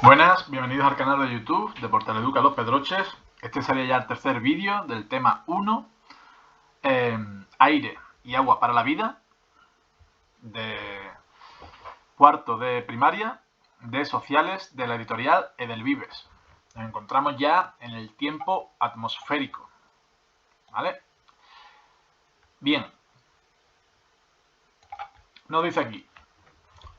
Buenas, bienvenidos al canal de YouTube de Portaleduca Los Pedroches. Este sería ya el tercer vídeo del tema 1, aire y agua para la vida, de cuarto de primaria, de sociales, de la editorial Edelvives. Nos encontramos ya en el tiempo atmosférico, ¿vale? Bien, nos dice aquí,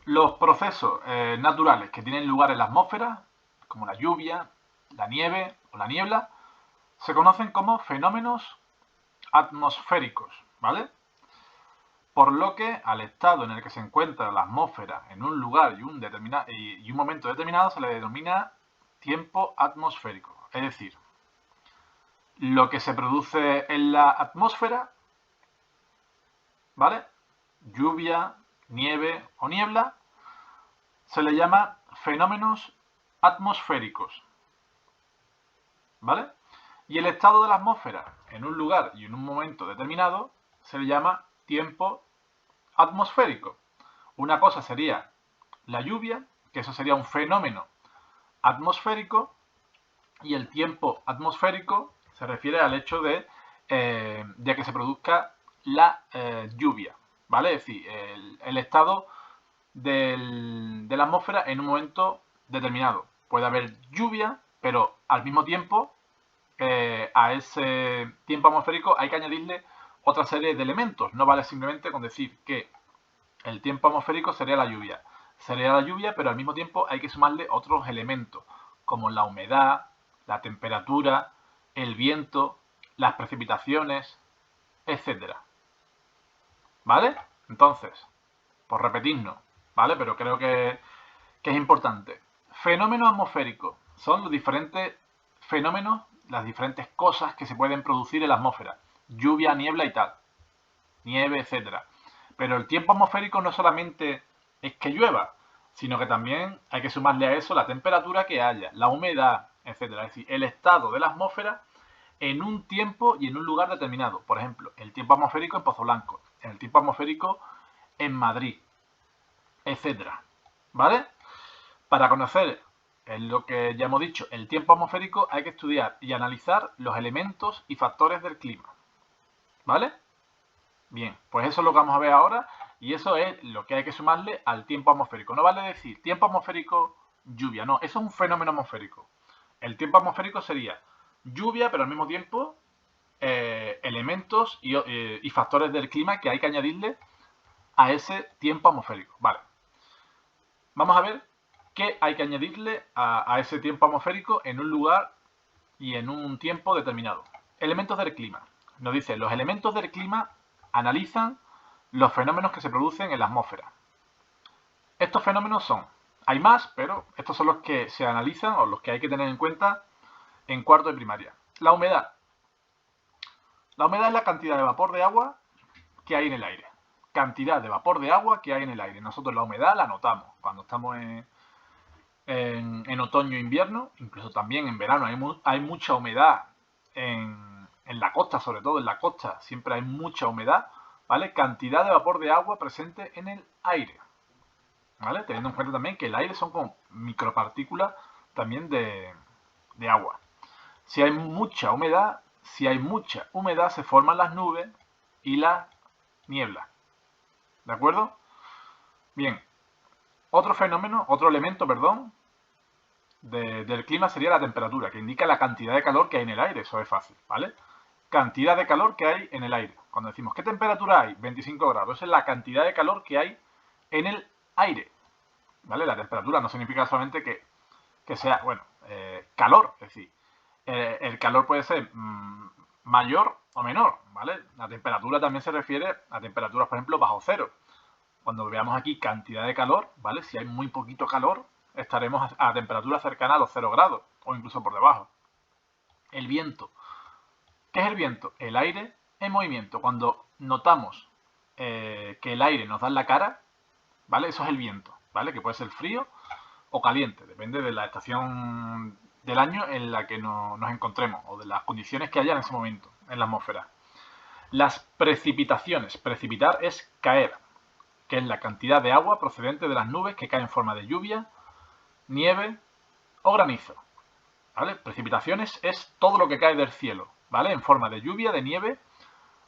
los procesos naturales que tienen lugar en la atmósfera, como la lluvia, la nieve o la niebla, se conocen como fenómenos atmosféricos, ¿vale? Por lo que al estado en el que se encuentra la atmósfera en un lugar y un momento determinado se le denomina tiempo atmosférico. Es decir, lo que se produce en la atmósfera, ¿vale? Lluvia, nieve o niebla, se le llama fenómenos atmosféricos, ¿vale? Y el estado de la atmósfera en un lugar y en un momento determinado se le llama tiempo atmosférico. Una cosa sería la lluvia, que eso sería un fenómeno atmosférico, y el tiempo atmosférico se refiere al hecho de que se produzca la lluvia, ¿vale? Es decir, el estado de la atmósfera en un momento determinado. Puede haber lluvia, pero al mismo tiempo, a ese tiempo atmosférico hay que añadirle otra serie de elementos. No vale simplemente con decir que el tiempo atmosférico sería la lluvia. Sería la lluvia, pero al mismo tiempo hay que sumarle otros elementos, como la humedad, la temperatura, el viento, las precipitaciones, etcétera. ¿Vale? Entonces, por repetirnos, ¿vale? Pero creo que es importante. Fenómenos atmosféricos son los diferentes fenómenos, las diferentes cosas que se pueden producir en la atmósfera. Lluvia, niebla y tal. Nieve, etcétera. Pero el tiempo atmosférico no solamente es que llueva, sino que también hay que sumarle a eso la temperatura que haya, la humedad, etcétera. Es decir, el estado de la atmósfera en un tiempo y en un lugar determinado. Por ejemplo, el tiempo atmosférico en Pozoblanco, el tiempo atmosférico en Madrid, etcétera. ¿Vale? Para conocer lo que ya hemos dicho, el tiempo atmosférico, hay que estudiar y analizar los elementos y factores del clima. ¿Vale? Bien, pues eso es lo que vamos a ver ahora y eso es lo que hay que sumarle al tiempo atmosférico. No vale decir tiempo atmosférico, lluvia, no, eso es un fenómeno atmosférico. El tiempo atmosférico sería lluvia, pero al mismo tiempo elementos y factores del clima que hay que añadirle a ese tiempo atmosférico. Vale, vamos a ver qué hay que añadirle a ese tiempo atmosférico en un lugar y en un tiempo determinado. Elementos del clima. Nos dice, los elementos del clima analizan los fenómenos que se producen en la atmósfera. Estos fenómenos son, hay más, pero estos son los que se analizan o los que hay que tener en cuenta en cuarto de primaria. La humedad. La humedad es la cantidad de vapor de agua que hay en el aire. Cantidad de vapor de agua que hay en el aire. Nosotros la humedad la notamos cuando estamos en otoño e invierno, incluso también en verano hay mucha humedad en la costa, sobre todo en la costa, siempre hay mucha humedad, ¿vale? Cantidad de vapor de agua presente en el aire, ¿vale? Teniendo en cuenta también que el aire son como micropartículas también de agua. Si hay mucha humedad, se forman las nubes y la niebla, ¿de acuerdo? Bien, otro elemento, perdón, del clima sería la temperatura, que indica la cantidad de calor que hay en el aire. Eso es fácil, ¿vale? Cantidad de calor que hay en el aire. Cuando decimos, ¿qué temperatura hay? 25 grados. Esa es la cantidad de calor que hay en el aire, ¿vale? La temperatura no significa solamente que sea, bueno, calor. Es decir, el calor puede ser mayor o menor, ¿vale? La temperatura también se refiere a temperaturas, por ejemplo, bajo cero. Cuando veamos aquí cantidad de calor, ¿vale? Si hay muy poquito calor, estaremos a temperatura cercana a los 0 grados o incluso por debajo. El viento. ¿Qué es el viento? El aire en movimiento. Cuando notamos que el aire nos da en la cara, ¿vale? Eso es el viento, ¿vale? Que puede ser frío o caliente, depende de la estación del año en la que nos encontremos o de las condiciones que haya en ese momento en la atmósfera. Las precipitaciones. Precipitar es caer, que es la cantidad de agua procedente de las nubes que cae en forma de lluvia, nieve o granizo. ¿Vale? Precipitaciones es todo lo que cae del cielo, ¿vale? En forma de lluvia, de nieve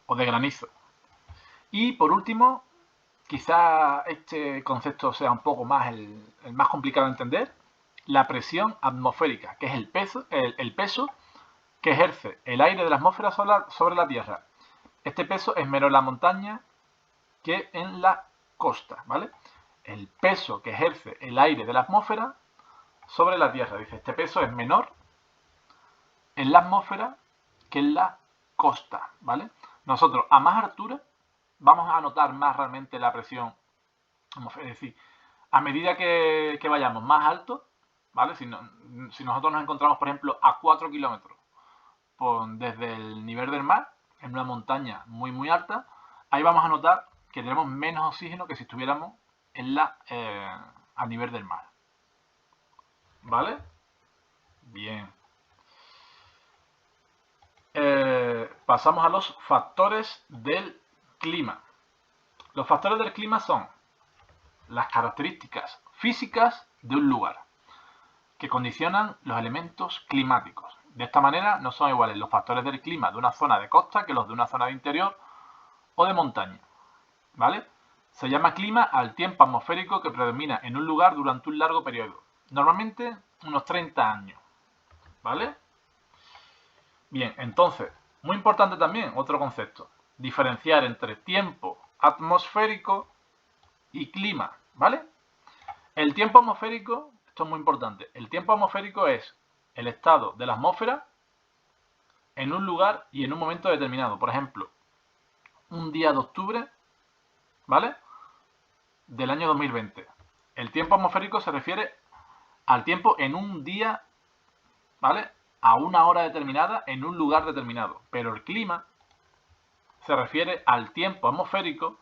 o de granizo. Y por último, quizá este concepto sea un poco más el más complicado de entender, la presión atmosférica, que es el peso que ejerce el aire de la atmósfera sobre la Tierra. Este peso es menor en la montaña que en la costa, ¿vale? El peso que ejerce el aire de la atmósfera sobre la Tierra. Dice, este peso es menor en la atmósfera que en la costa, ¿vale? Nosotros a más altura vamos a notar más realmente la presión atmosférica. Es decir, a medida que vayamos más alto, ¿vale? Si nosotros nos encontramos, por ejemplo, a 4 kilómetros desde el nivel del mar, en una montaña muy muy alta, ahí vamos a notar que tenemos menos oxígeno que si estuviéramos a nivel del mar. ¿Vale? Bien. Pasamos a los factores del clima. Los factores del clima son las características físicas de un lugar que condicionan los elementos climáticos. De esta manera no son iguales los factores del clima de una zona de costa que los de una zona de interior o de montaña. ¿Vale? Se llama clima al tiempo atmosférico que predomina en un lugar durante un largo periodo. Normalmente unos 30 años. ¿Vale? Bien, entonces, muy importante también, otro concepto, diferenciar entre tiempo atmosférico y clima, ¿vale? El tiempo atmosférico, esto es muy importante, el tiempo atmosférico es el estado de la atmósfera en un lugar y en un momento determinado. Por ejemplo, un día de octubre, ¿vale? Del año 2020. El tiempo atmosférico se refiere al tiempo en un día, ¿vale? A una hora determinada en un lugar determinado. Pero el clima se refiere al tiempo atmosférico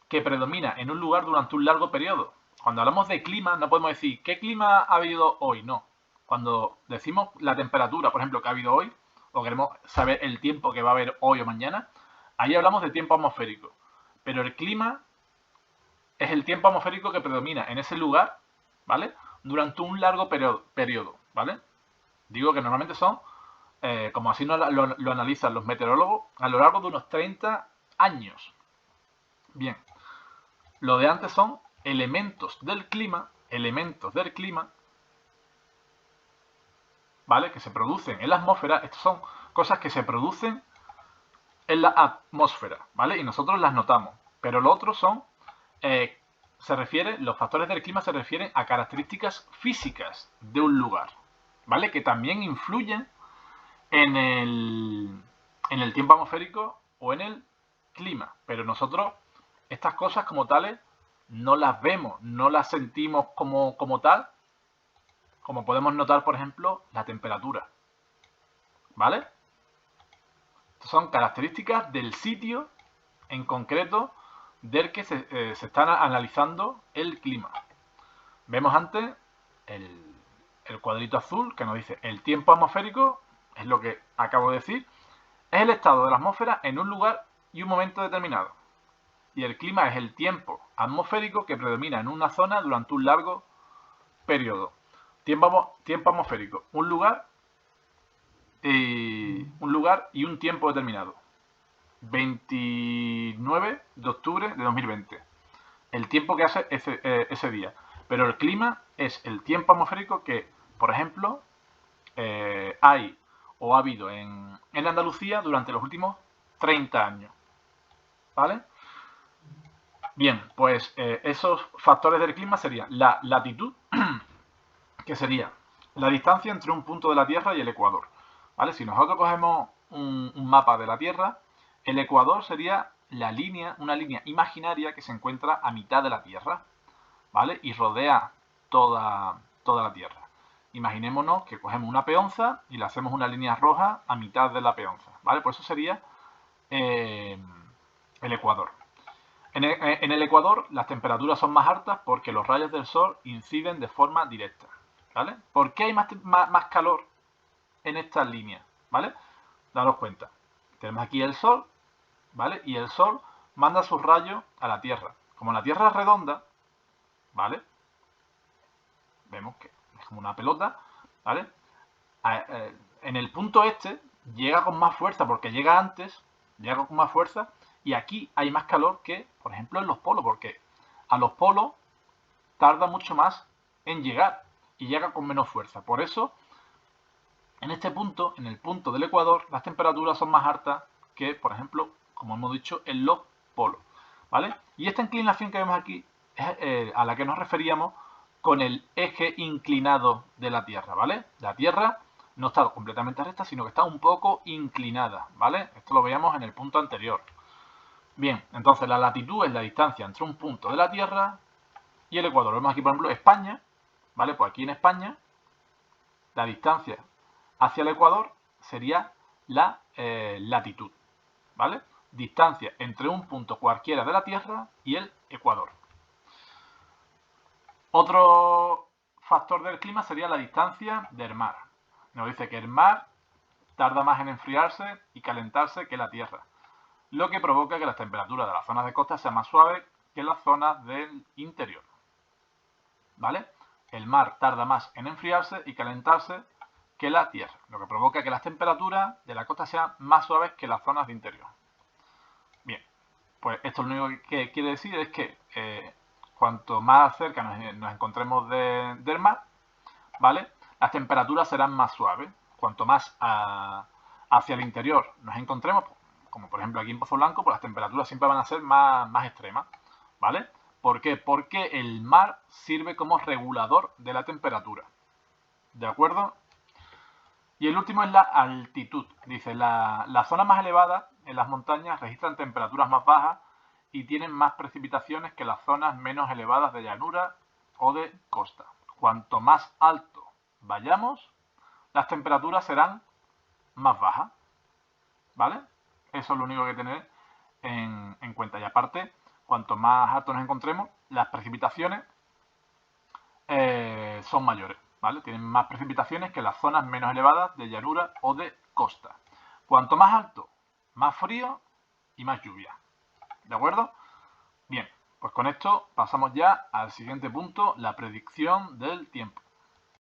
que predomina en un lugar durante un largo periodo. Cuando hablamos de clima, no podemos decir ¿qué clima ha habido hoy? No. Cuando decimos la temperatura, por ejemplo, que ha habido hoy, o queremos saber el tiempo que va a haber hoy o mañana, ahí hablamos de tiempo atmosférico. Pero el clima es el tiempo atmosférico que predomina en ese lugar, ¿vale? Durante un largo periodo, ¿vale? Digo que normalmente son, como así lo analizan los meteorólogos, a lo largo de unos 30 años. Bien, lo de antes son elementos del clima, ¿vale? Que se producen en la atmósfera. Estas son cosas que se producen en la atmósfera, ¿vale? Y nosotros las notamos. Pero lo otro son, los factores del clima se refieren a características físicas de un lugar, ¿vale? Que también influyen en el tiempo atmosférico o en el clima. Pero nosotros estas cosas como tales no las vemos, no las sentimos como tal, como podemos notar, por ejemplo, la temperatura. ¿Vale? Estas son características del sitio en concreto del que se está analizando el clima. Vemos antes el cuadrito azul que nos dice el tiempo atmosférico, es lo que acabo de decir, es el estado de la atmósfera en un lugar y un momento determinado. Y el clima es el tiempo atmosférico que predomina en una zona durante un largo periodo. Tiempo atmosférico, un lugar y un tiempo determinado. 29 de octubre de 2020. El tiempo que hace ese día. Pero el clima es el tiempo atmosférico que, por ejemplo, hay o ha habido en Andalucía durante los últimos 30 años. ¿Vale? Bien, pues esos factores del clima serían la latitud, que sería la distancia entre un punto de la Tierra y el Ecuador. ¿Vale? Si nosotros cogemos un mapa de la Tierra, el Ecuador sería una línea imaginaria que se encuentra a mitad de la Tierra, ¿vale? Y rodea toda la Tierra. Imaginémonos que cogemos una peonza y le hacemos una línea roja a mitad de la peonza, ¿vale? Pues eso sería el Ecuador. En el Ecuador las temperaturas son más altas porque los rayos del sol inciden de forma directa, ¿vale? ¿Por qué hay más calor en estas líneas? ¿Vale? Daros cuenta. Tenemos aquí el sol, ¿vale? Y el sol manda sus rayos a la Tierra. Como la Tierra es redonda, ¿vale? Vemos que como una pelota, ¿vale? En el punto este llega con más fuerza porque llega antes, llega con más fuerza, y aquí hay más calor que, por ejemplo, en los polos, porque a los polos tarda mucho más en llegar y llega con menos fuerza. Por eso, en este punto, en el punto del ecuador, las temperaturas son más altas que, por ejemplo, como hemos dicho, en los polos, ¿vale? Y esta inclinación que vemos aquí es a la que nos referíamos con el eje inclinado de la Tierra, ¿vale? La Tierra no está completamente recta, sino que está un poco inclinada, ¿vale? Esto lo veíamos en el punto anterior. Bien, entonces la latitud es la distancia entre un punto de la Tierra y el ecuador. Vemos aquí, por ejemplo, España, ¿vale? Pues aquí en España, la distancia hacia el ecuador sería la latitud, ¿vale? Distancia entre un punto cualquiera de la Tierra y el ecuador. Otro factor del clima sería la distancia del mar. Nos dice que el mar tarda más en enfriarse y calentarse que la Tierra, lo que provoca que las temperaturas de las zonas de costa sean más suaves que las zonas del interior, ¿vale? El mar tarda más en enfriarse y calentarse que la Tierra, lo que provoca que las temperaturas de la costa sean más suaves que las zonas de interior. Bien, pues esto lo único que quiere decir es que cuanto más cerca nos encontremos del mar, ¿vale? Las temperaturas serán más suaves. Cuanto más hacia el interior nos encontremos, como por ejemplo aquí en Pozo Blanco, pues las temperaturas siempre van a ser más extremas, ¿vale? ¿Por qué? Porque el mar sirve como regulador de la temperatura, ¿de acuerdo? Y el último es la altitud. Dice, las zonas más elevadas en las montañas registran temperaturas más bajas y tienen más precipitaciones que las zonas menos elevadas de llanura o de costa. Cuanto más alto vayamos, las temperaturas serán más bajas, ¿vale? Eso es lo único que tener en cuenta. Y aparte, cuanto más alto nos encontremos, las precipitaciones son mayores, ¿vale? Tienen más precipitaciones que las zonas menos elevadas de llanura o de costa. Cuanto más alto, más frío y más lluvia, ¿de acuerdo? Bien, pues con esto pasamos ya al siguiente punto, la predicción del tiempo.